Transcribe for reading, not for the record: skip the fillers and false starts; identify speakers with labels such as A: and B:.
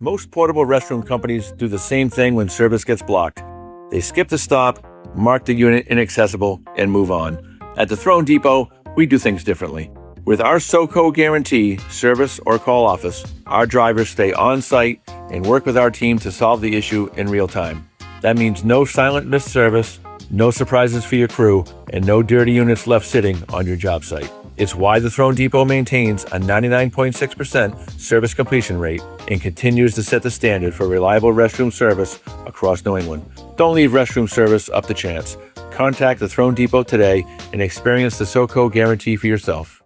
A: Most portable restroom companies do the same thing when service gets blocked. They skip the stop, mark the unit inaccessible, and move on. At the Throne Depot, we do things differently. With our SOCO guarantee, service or call office, our drivers stay on site and work with our team to solve the issue in real time. That means no silent missed service, no surprises for your crew, and no dirty units left sitting on your job site. It's why the Throne Depot maintains a 99.6% service completion rate and continues to set the standard for reliable restroom service across New England. Don't leave restroom service up to chance. Contact the Throne Depot today and experience the SOCO guarantee for yourself.